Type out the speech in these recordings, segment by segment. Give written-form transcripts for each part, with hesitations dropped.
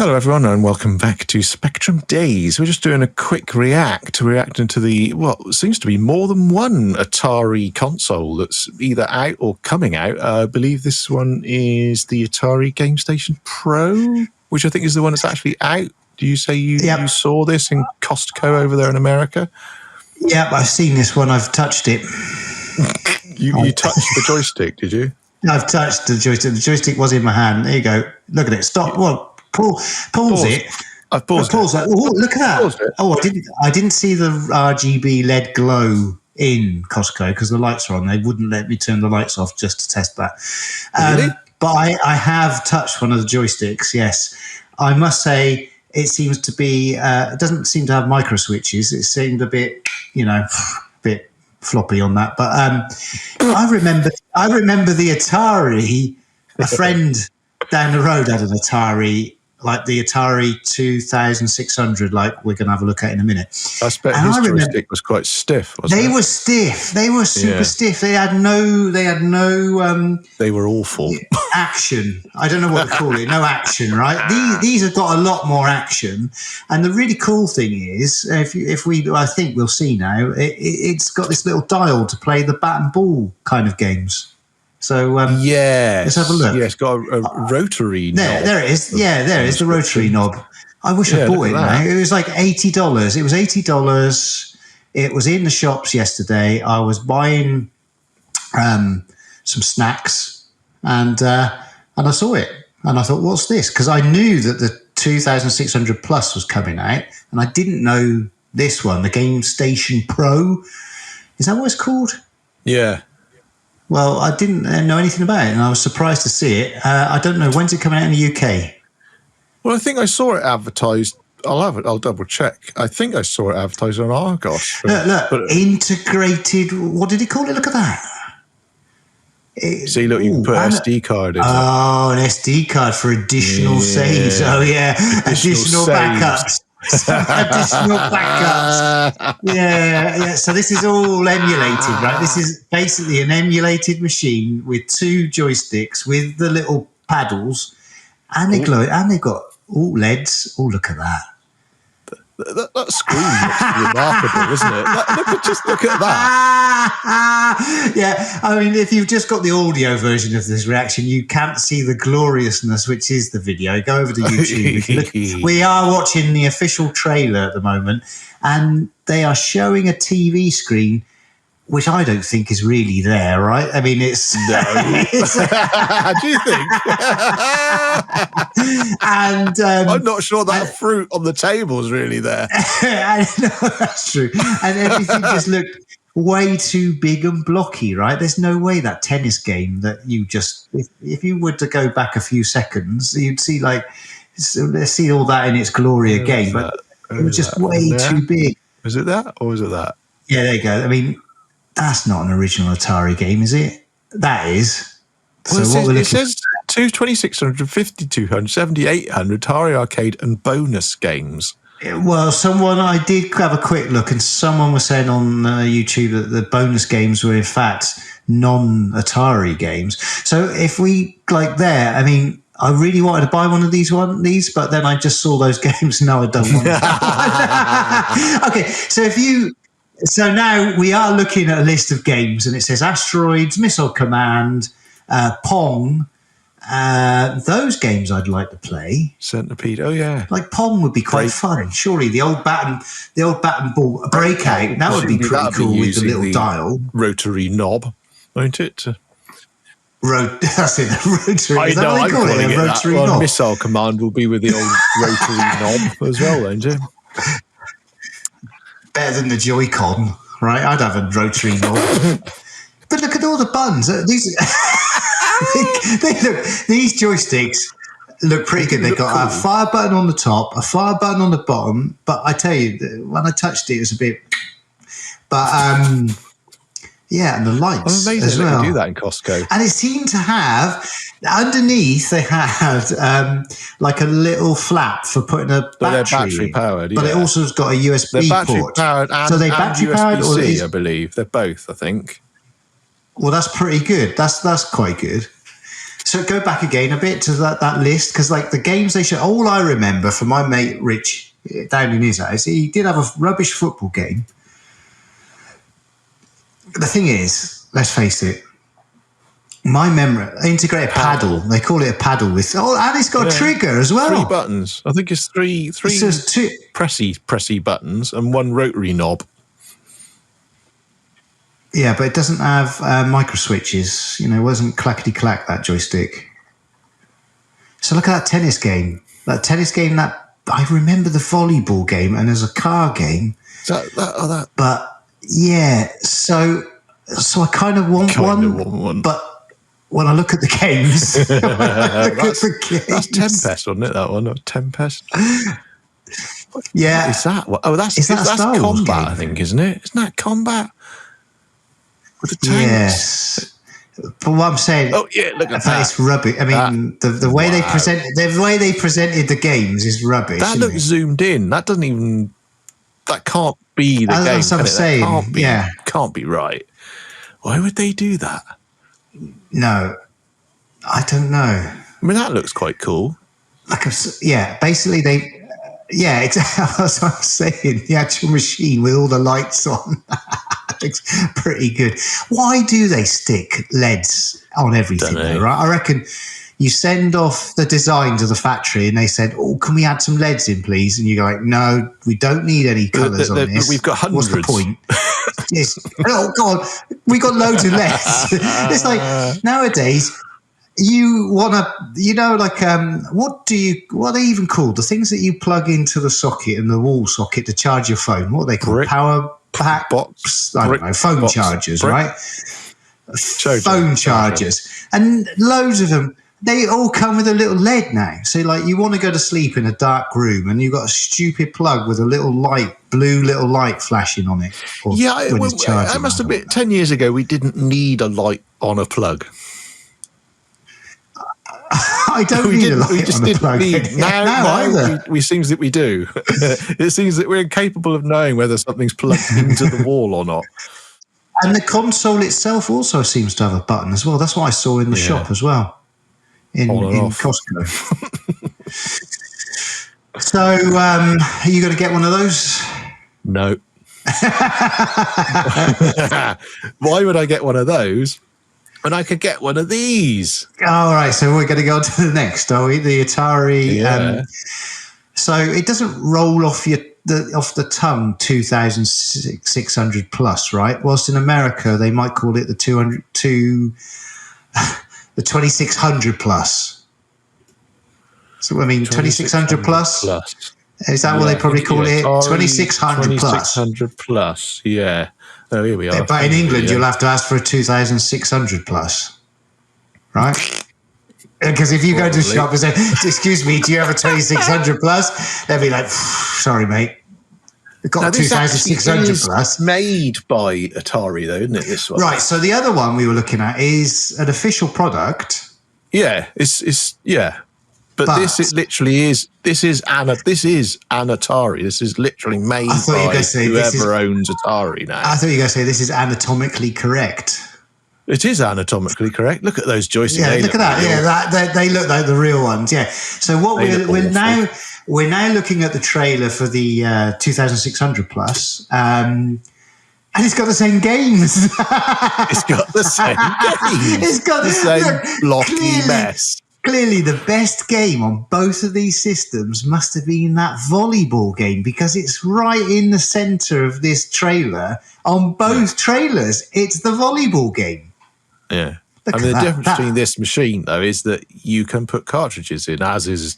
Hello everyone and welcome back to Spectrum Days. We're just doing a quick reacting to the, what seems to be more than one Atari console that's either out or coming out. I believe this one is the Atari Gamestation Pro, which I think is the one that's actually out. Do you say you saw this in Costco over there in America? Yep, I've seen this one. I've touched it. You touched the joystick, did you? I've touched the joystick. The joystick was in my hand. There you go. Look at it. Stop. Well, pause it. I've paused it. Oh, look at that. Oh, I didn't see the RGB LED glow in Costco because the lights are on. They wouldn't let me turn the lights off just to test that. Really? But I have touched one of the joysticks, yes. I must say it seems to be, it doesn't seem to have micro switches. It seemed a bit, bit floppy on that. But I remember the Atari. A friend down the road had an Atari, like the Atari 2600, like we're going to have a look at in a minute. I bet his joystick was quite stiff, wasn't it? They were stiff. They were super stiff. They had no. They were awful. Action. I don't know what to call it. No action, right? These have got a lot more action. And the really cool thing is, I think we'll see now, it's got this little dial to play the bat and ball kind of games. So let's have a look. Yeah, it's got a rotary knob. There it is. Yeah, there is the rotary knob. I wish I bought it now. It was like $80. It was $80. It was in the shops yesterday. I was buying some snacks and I saw it and I thought, what's this? Because I knew that the 2600 Plus was coming out and I didn't know this one, the Gamestation Pro. Is that what it's called? Yeah. Well, I didn't know anything about it, and I was surprised to see it. I don't know, when's it coming out in the UK? Well, I think I saw it advertised. I'll double check. I think I saw it advertised on Argos. Look, integrated. What did he call it? Look at that. See, look, you can put an SD card in. Oh, an SD card for additional saves. Oh, yeah, additional backups. Additional backups. Yeah. So this is all emulated, right? This is basically an emulated machine with two joysticks with the little paddles, and they glow, and they've got LEDs. Oh, look at that. That screen looks remarkable, isn't it? Just look at that. Yeah, I mean, if you've just got the audio version of this reaction, you can't see the gloriousness, which is the video. Go over to YouTube. We are watching the official trailer at the moment, and they are showing a TV screen, which I don't think is really there, right? I mean, it's... No. Do you think? And I'm not sure that fruit on the table is really there. I know, that's true. And everything just looked way too big and blocky, right? There's no way that tennis game that you just... If you were to go back a few seconds, you'd see see all that in its glory again, but it was just way too big. Was it that or was it that? Yeah, there you go. I mean... That's not an original Atari game, is it? That is. Well, so it says 2600, 5200, 7800 Atari Arcade and bonus games. Well, I did have a quick look, and someone was saying on YouTube that the bonus games were in fact non-Atari games. So if we I mean, I really wanted to buy one of these, but then I just saw those games. No, I don't want to. Okay, so now we are looking at a list of games, and it says Asteroids, Missile Command, Pong. Those games I'd like to play. Centipede, oh yeah. Like Pong would be quite fun. Surely the old bat and ball Breakout, that would be pretty cool with the little dial. Rotary knob, won't it? That's it, the rotary. I know, I'm calling it a rotary knob. Well, Missile Command will be with the old rotary knob as well, won't it? Better than the Joy-Con, right? I'd have a rotary knob. But look at all the buttons. These joysticks look pretty good. They've got a fire button on the top, a fire button on the bottom. But I tell you, when I touched it was a bit... But, yeah, and the lights I'm amazed as well. They can do that in Costco. And it seemed to have... Underneath, they had like a little flap for putting a battery. They're battery powered, but it also has got a USB they're battery port. Powered and, so they battery powered, or I believe they're both. I think. Well, that's pretty good. That's quite good. So go back again a bit to that list, because like the games they show, all I remember from my mate Rich down in his house, he did have a rubbish football game. The thing is, let's face it, my memory, integrated paddle. They call it a paddle with, and it's got a trigger as well. 3 buttons. I think it's three two pressy buttons and 1 rotary knob. Yeah, but it doesn't have micro switches. You know, it wasn't clackety clack, that joystick. So look at that tennis game. That I remember the volleyball game, and there's a car game. That. But yeah, so I kind of want one. But when I look at the games, that's Tempest, wasn't it? That one, Tempest. Yeah, what is that? Oh, that's combat, game? I think, isn't it? Isn't that combat with the tanks? Yes. But what I'm saying, look at that. It's rubbish. I mean, the way they presented the games is rubbish. That looks zoomed in. That doesn't even. That can't be the game. That's what I'm saying. Can't be right. Why would they do that? No, I don't know. I mean, that looks quite cool. Basically exactly. That's what I'm saying. The actual machine with all the lights on. Looks pretty good. Why do they stick LEDs on everything though, right? I reckon you send off the design to the factory and they said, can we add some LEDs in, please? And you go like, no, we don't need any colours on this. We've got hundreds. What's the point? Yes. Oh, God, we got loads of LEDs. It's like nowadays you want to, what are they even called? The things that you plug into the socket and the wall socket to charge your phone, what are they called? Power pack box, I don't know, phone box, chargers, right? Phone chargers. And loads of them, they all come with a little LED now. So like you want to go to sleep in a dark room and you've got a stupid plug with a little light, blue little light flashing on it. I must admit, 10 years ago, we didn't need a light on a plug. I don't need a light on a plug. Now we seems that we do. It seems that we're incapable of knowing whether something's plugged into the wall or not. And the console itself also seems to have a button as well. That's what I saw in the shop as well, in Costco. So, are you going to get one of those? No. Why would I get one of those? And I could get one of these. All right, so we're going to go on to the next, are we? The Atari. Yeah. So it doesn't roll off the tongue 2,600 plus, right? Whilst in America they might call it the 2,600 plus. So I mean 2,600 plus. Is that what they probably call it? 2,600 plus. 2,600 plus. Yeah. Oh, here we are. But in England, you'll have to ask for a 2,600 plus, right? Because if you go to the shop and say, "Excuse me, do you have a 2,600 plus?" They'll be like, "Sorry, mate, we've got 2,600 plus." Made by Atari, though, isn't it? This one, right? So the other one we were looking at is an official product. Yeah, it's. But this is literally this is an Atari. This is literally made by whoever owns Atari now. I thought you were going to say this is anatomically correct. It is anatomically correct. Look at those joysticks. Yeah, look at that. Yeah, they look like the real ones. Yeah. So what we're now looking at the trailer for the 2,600 plus, and it's got the same games. It's got the same games. It's got the same blocky mess. Clearly, the best game on both of these systems must have been that volleyball game, because it's right in the center of this trailer. On both trailers, it's the volleyball game. Yeah. The difference between this machine, though, is that you can put cartridges in, as is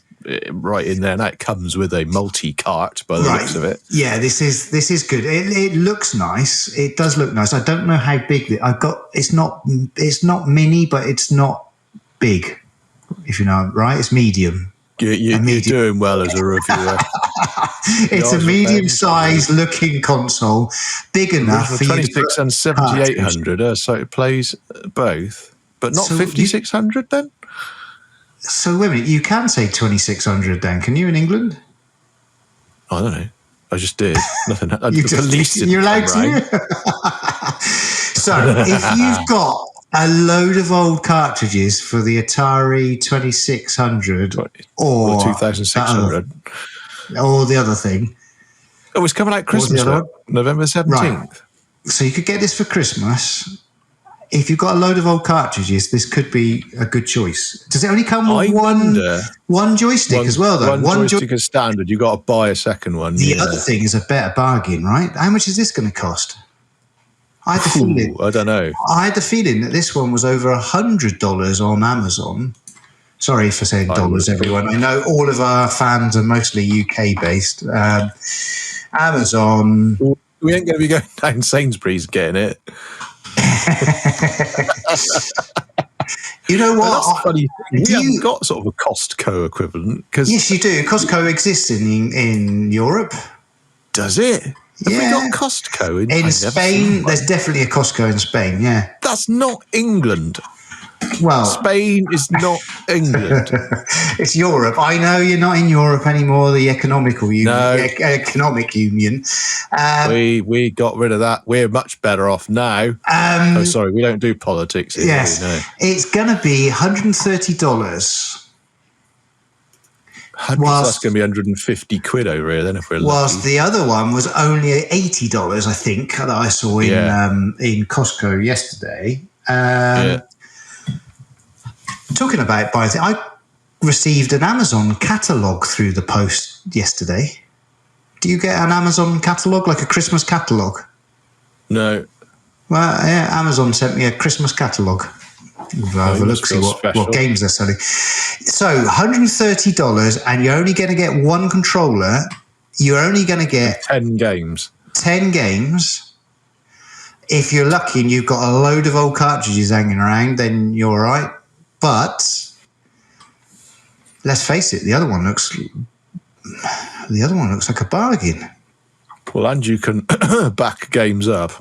right in there. Now it comes with a multi-cart by the looks of it. Yeah, this is good. It looks nice. It does look nice. I don't know how big I've got. It's not mini, but it's not big. If you know, right? It's medium. You're doing well as a reviewer. It's a medium-sized looking console, big enough for 26 and 7800. So it plays both, but not 5600 then? So wait a minute, you can say 2600 then, can you, in England? I don't know. I just did. Nothing. You're allowed to. So if you've got a load of old cartridges for the Atari 2600 or 2600. Or the other thing. Oh, it's coming out Christmas, November 17th. Right. So you could get this for Christmas. If you've got a load of old cartridges, this could be a good choice. Does it only come with one joystick as well, though? One joystick is standard. You've got to buy a second one. The other thing is a better bargain, right? How much is this going to cost? I don't know. I had the feeling that this one was over $100 on Amazon. Sorry for saying dollars, everyone. I know all of our fans are mostly UK-based. Amazon. We ain't going to be going down Sainsbury's getting it. You know what? That's funny. We haven't got sort of a Costco equivalent. Yes, you do. Costco exists in Europe. Does it? Have we got Costco in Spain? There's definitely a Costco in Spain, yeah. That's not England. Well, Spain is not England. It's Europe. I know you're not in Europe anymore. The economic union. We got rid of that. We're much better off now. Sorry, we don't do politics here. Yes, it's going to be $130. That's going to be 150 quid over here then if we're lucky. Whilst the other one was only $80, I think, that I saw in Costco yesterday. Talking about buying things, I received an Amazon catalogue through the post yesterday. Do you get an Amazon catalogue, like a Christmas catalogue? No. Well, yeah, Amazon sent me a Christmas catalogue. Have a look, see what games they're selling. So, $130, and you're only going to get one controller. You're only going to get 10 games. 10 games. If you're lucky and you've got a load of old cartridges hanging around, then you're all right. But let's face it, the other one looks like a bargain. Well, and you can back games up.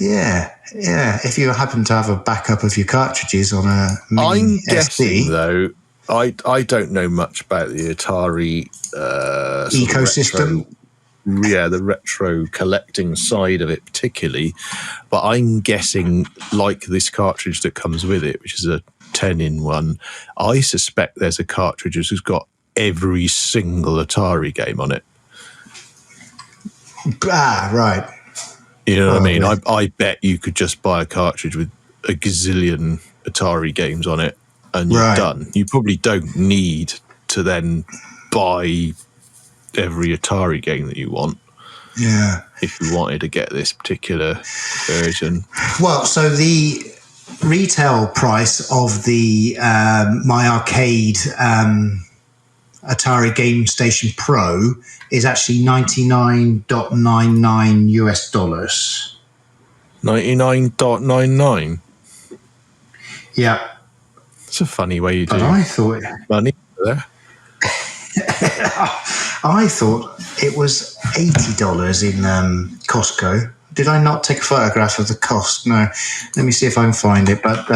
Yeah. If you happen to have a backup of your cartridges on a mini I'm SD. guessing, though, I don't know much about the Atari ecosystem. The retro collecting side of it particularly, but I'm guessing, like this cartridge that comes with it, which is a 10-in-1, I suspect there's a cartridge who's got every single Atari game on it. Right. You know what I mean? I bet you could just buy a cartridge with a gazillion Atari games on it and you're done. You probably don't need to then buy every Atari game that you want. Yeah. If you wanted to get this particular version. Well, so the retail price of the My Arcade Atari Gamestation Pro is actually $99.99 US. $99.99. Yeah. It's a funny way you do. But I thought money there. I thought it was $80 in Costco. Did I not take a photograph of the cost? No. Let me see if I can find it. But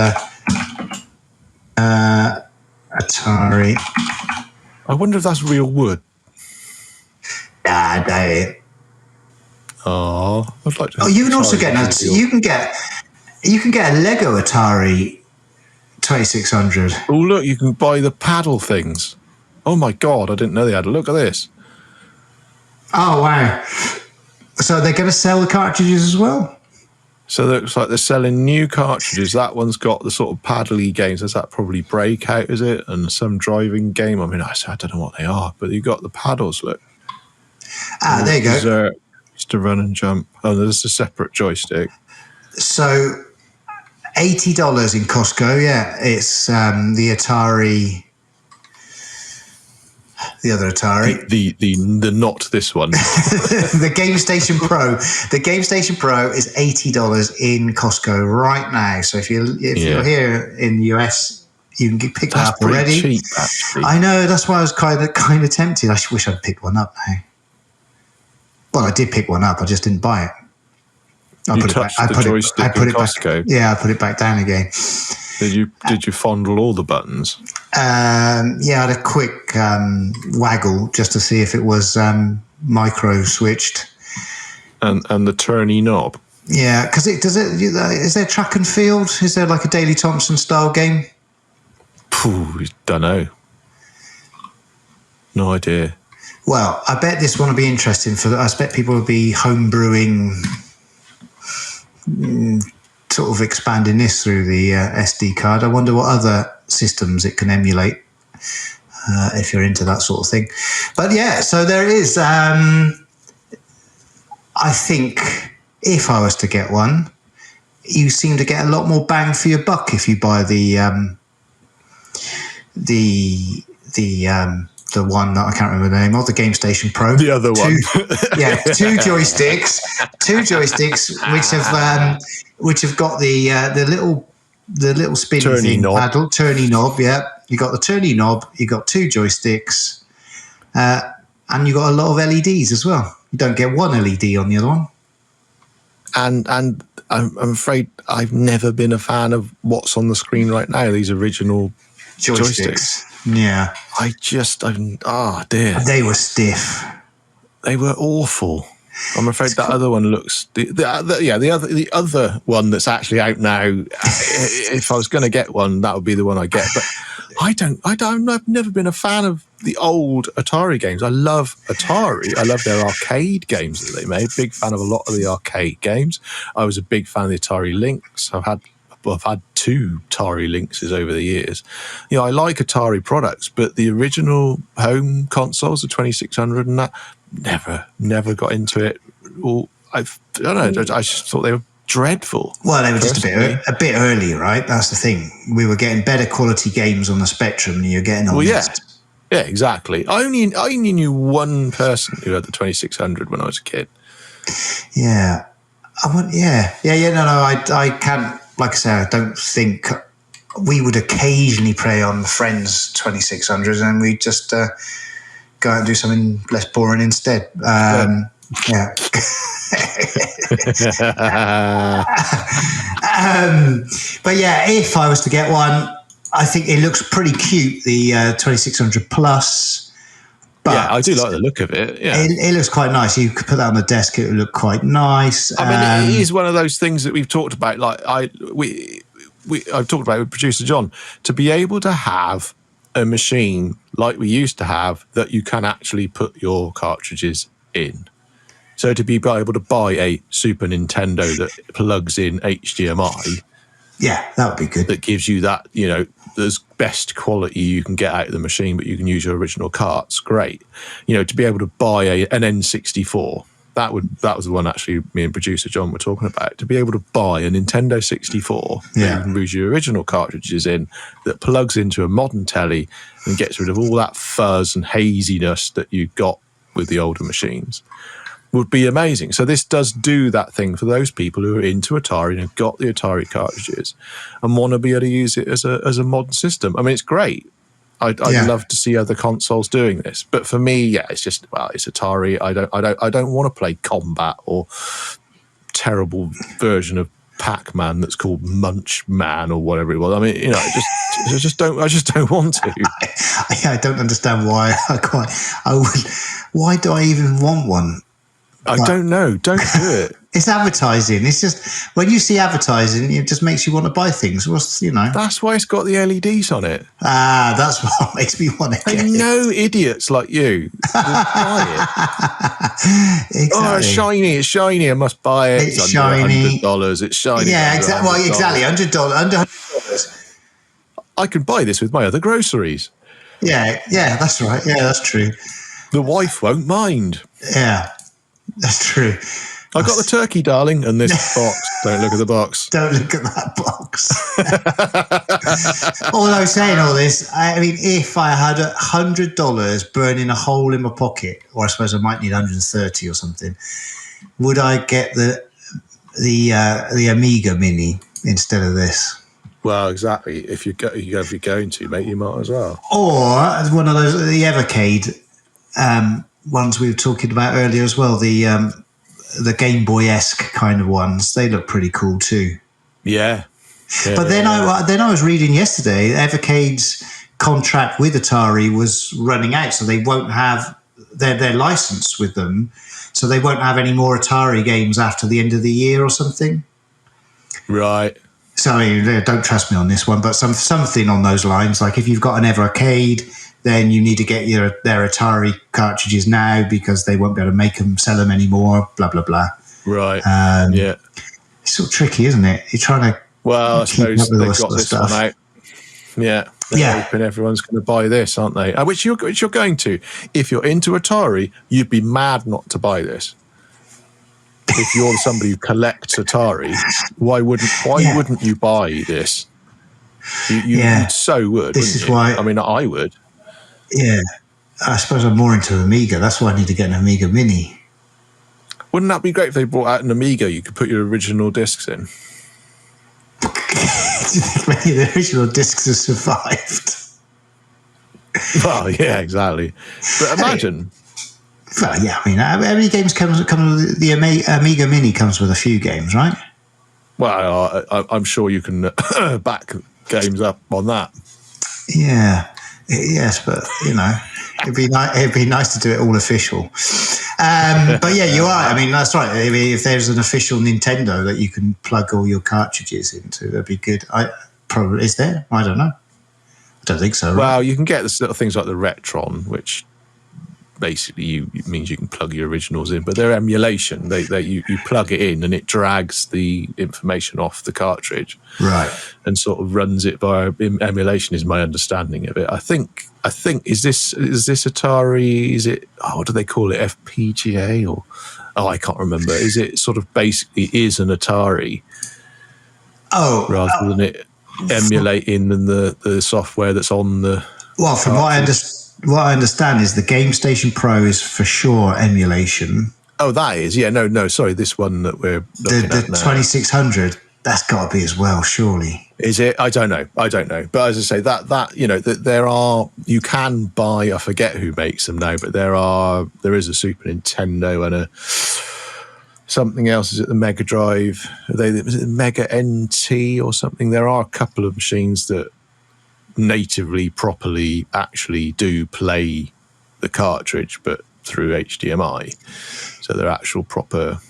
Atari. I wonder if that's real wood. Oh, I'd like to. Oh, you can also get you can get a Lego Atari 2600. Oh, look, you can buy the paddle things. Oh my God, I didn't know they had. Look at this. Oh wow! So they're going to sell the cartridges as well. So it looks like they're selling new cartridges. That one's got the sort of paddly games. Is that probably Breakout, is it? And some driving game. I mean, I don't know what they are, but you've got the paddles, look. There you go. Just to run and jump. Oh, there's a separate joystick. So $80 in Costco, yeah. It's the Atari... The other Atari. The not this one. The Gamestation Pro. The Gamestation Pro is $80 in Costco right now. So if you're here in the US, you can pick that up already. Cheap, actually. I know, that's why I was kind of tempted. I wish I'd picked one up now. Well, I did pick one up, I just didn't buy it. I put it back down again. Did you fondle all the buttons? I had a quick waggle just to see if it was micro switched. And the turny knob. Yeah, because is there track and field? Is there like a Daley Thompson style game? Don't know. No idea. Well, I bet this one will be interesting I bet people will be home brewing, sort of expanding this through the SD card. I wonder what other systems it can emulate if you're into that sort of thing. But yeah, so there is. I think if I was to get one, you seem to get a lot more bang for your buck if you buy the one that I can't remember the name of, the Gamestation Pro. The other one. Two joysticks which have got the little spinny turny knob. paddle, turny knob. Yeah, you got the turny knob. You got two joysticks, and you got a lot of LEDs as well. You don't get one LED on the other one. And I'm afraid I've never been a fan of what's on the screen right now. These original joysticks. Yeah, dear, they were stiff. They were awful. I'm afraid that other one looks the other one that's actually out now. If I was going to get one, that would be the one I get. But I've never been a fan of the old Atari games. I love Atari. I love their arcade games that they made. Big fan of a lot of the arcade games. I was a big fan of the Atari Lynx. I've had 2 Atari Lynxes over the years. I like Atari products, but the original home consoles, the 2600 and that, never got into it. I don't know. I just thought they were dreadful. Well, they were just a bit early, right? That's the thing. We were getting better quality games on the Spectrum than you're getting on this. Yeah, exactly. I only knew one person who had the 2600 when I was a kid. Yeah. No, I can't. Like I say, I don't think we would occasionally play on friends' 2600s, and we'd just go out and do something less boring instead. Yeah. But yeah, if I was to get one, I think it looks pretty cute, the 2600 Plus. But yeah, I do like the look of it. Yeah, it looks quite nice. You could put that on the desk; it would look quite nice. I mean, it is one of those things that we've talked about. Like I've talked about with producer John, to be able to have a machine like we used to have that you can actually put your cartridges in. So to be able to buy a Super Nintendo that plugs in HDMI. Yeah, that would be good. That gives you that, the best quality you can get out of the machine, but you can use your original carts. Great. To be able to buy an N64, that was the one actually me and producer John were talking about. To be able to buy a Nintendo 64 that you can use your original cartridges in, that plugs into a modern telly and gets rid of all that fuzz and haziness that you got with the older machines, would be amazing. So this does do that thing for those people who are into Atari and have got the Atari cartridges and want to be able to use it as a modern system. I mean, it's great. I'd love to see other consoles doing this, but for me, it's just it's Atari. I don't want to play Combat or terrible version of Pac-Man that's called Munch Man or whatever it was. I mean, I just don't want to. I don't understand why. Why do I even want one? I don't know. Don't do it. It's advertising. It's just when you see advertising, it just makes you want to buy things. That's why it's got the LEDs on it. That's what makes me want to get it. No idiots like you will buy it. Exactly. Oh, it's shiny. I must buy it. It's shiny. $100. It's shiny. Yeah, exactly. Well, exactly. $100. Under $100. I can buy this with my other groceries. Yeah, that's right. Yeah, that's true. The wife won't mind. Yeah. That's true. I got the turkey, darling, and this box. Don't look at the box. Don't look at that box. Although saying all this, I mean, if I had $100 burning a hole in my pocket, or I suppose I might need 130 or something, would I get the Amiga Mini instead of this? Well, exactly. If you're going to, mate, you might as well. Or one of those, the Evercade ones we were talking about earlier as well, the Game Boy-esque kind of ones. They look pretty cool too. Yeah. But then I was reading yesterday, Evercade's contract with Atari was running out, so they won't have they're licensed with them, so they won't have any more Atari games after the end of the year or something. Right. So don't trust me on this one, but something on those lines. Like if you've got an Ever Arcade, then you need to get their Atari cartridges now because they won't be able to sell them anymore. Blah blah blah. Right. Yeah. It's sort of tricky, isn't it? You're trying to. Well, I suppose they've got this one out. Yeah. They're hoping everyone's going to buy this, aren't they? Which you're going to. If you're into Atari, you'd be mad not to buy this. If you're somebody who collects Atari, why wouldn't you buy this? You so would. This is why. I mean, I would. Yeah. I suppose I'm more into Amiga. That's why I need to get an Amiga Mini. Wouldn't that be great if they brought out an Amiga you could put your original discs in? Many of the original discs have survived. Well, yeah, exactly. But imagine. Well, yeah, I mean, how many games comes with the Amiga Mini comes with a few games, right? Well, I'm sure you can back games up on that. Yeah, yes, but it'd be nice to do it all official. But yeah, you are. I mean, that's right. I mean, if there's an official Nintendo that you can plug all your cartridges into, that'd be good. Probably is there? I don't know. I don't think so. Right? Well, you can get the little things like the Retron, which basically it means you can plug your originals in, but they're emulation. You plug it in and it drags the information off the cartridge, right, and sort of runs it via emulation. Is my understanding of it. I think is this Atari? Is it what do they call it? FPGA or I can't remember. Is it sort of basically is an Atari? Rather than it emulating the software that's on the. Well, from what I understand is the GameStation Pro is for sure emulation. Oh, that is? Yeah, no, sorry, this one that we're looking at now. 2600, that's got to be as well, surely. Is it? I don't know. But as I say, that there are, you can buy, I forget who makes them now, but there is a Super Nintendo and something else. Is it the Megadrive? Is it the Mega NT or something? There are a couple of machines that natively properly actually do play the cartridge, but through HDMI, so they're actual proper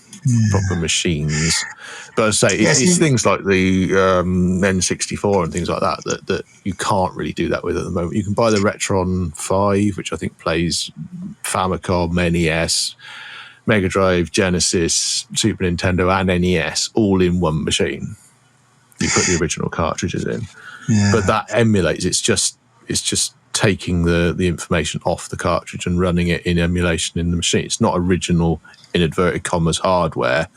machines. But I say it's things like the N64 and things like that you can't really do that with at the moment. You can buy the Retron 5, which I think plays Famicom, NES, Mega Drive, Genesis, Super Nintendo and NES all in one machine. You put the original cartridges in. Yeah. But that emulates. It's just taking the information off the cartridge and running it in emulation in the machine. It's not original, in inverted commas, hardware.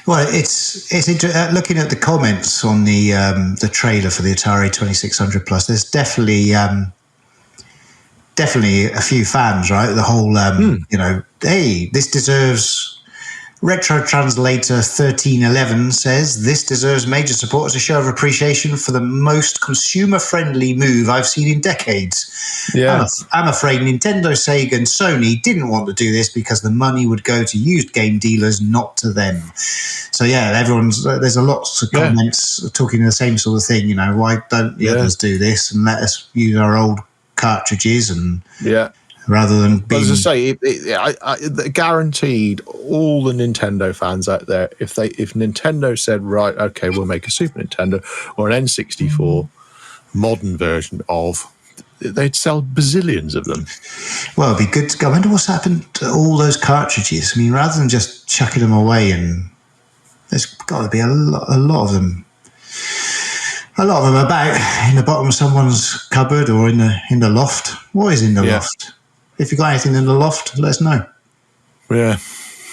Well, it's looking at the comments on the trailer for the Atari 2600 Plus. There's definitely a few fans, right? The whole hey, this deserves. Retro Translator 1311 says, this deserves major support as a show of appreciation for the most consumer-friendly move I've seen in decades. Yeah. I'm afraid Nintendo, Sega and Sony didn't want to do this because the money would go to used game dealers, not to them. So yeah, there's a lot of comments talking the same sort of thing, why don't the others do this and let us use our old cartridges and... Yeah. Rather than being... As I say, I guaranteed all the Nintendo fans out there, if Nintendo said, right, okay, we'll make a Super Nintendo or an N64 modern version of, they'd sell bazillions of them. Well, it'd be good to go. I wonder what's happened to all those cartridges. I mean, rather than just chucking them away, and there's got to be a lot of them. A lot of them about in the bottom of someone's cupboard or in the loft. What is in the loft? If you've got anything in the loft, let us know. Yeah,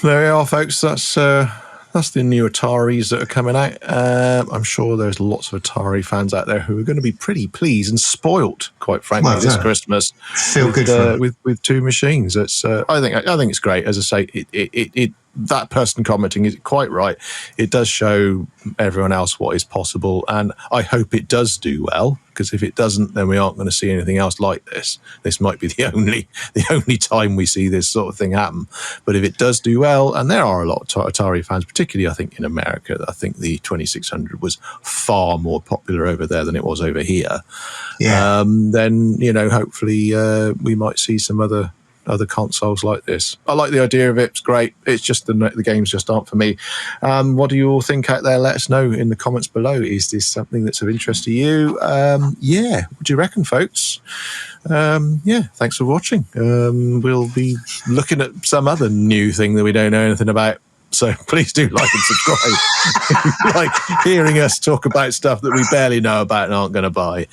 there you are, folks. That's the new Ataris that are coming out. I'm sure there's lots of Atari fans out there who are going to be pretty pleased and spoilt, quite frankly, this Christmas. Feel good with two machines. It's I think it's great. As I say, it that person commenting is quite right. It does show everyone else what is possible, and I hope it does do well, because if it doesn't, then we aren't going to see anything else like this. This might be the only time we see this sort of thing happen. But if it does do well, and there are a lot of Atari fans, particularly I think in America, I think the 2600 was far more popular over there than it was over here. Yeah. Then hopefully we might see some other other consoles like this. I like the idea of it. It's great. It's just the games just aren't for me. What do you all think out there? Let us know in the comments below. Is this something that's of interest to you? Yeah. What do you reckon, folks? Yeah, thanks for watching. We'll be looking at some other new thing that we don't know anything about. So please do like and subscribe. If you like hearing us talk about stuff that we barely know about and aren't going to buy.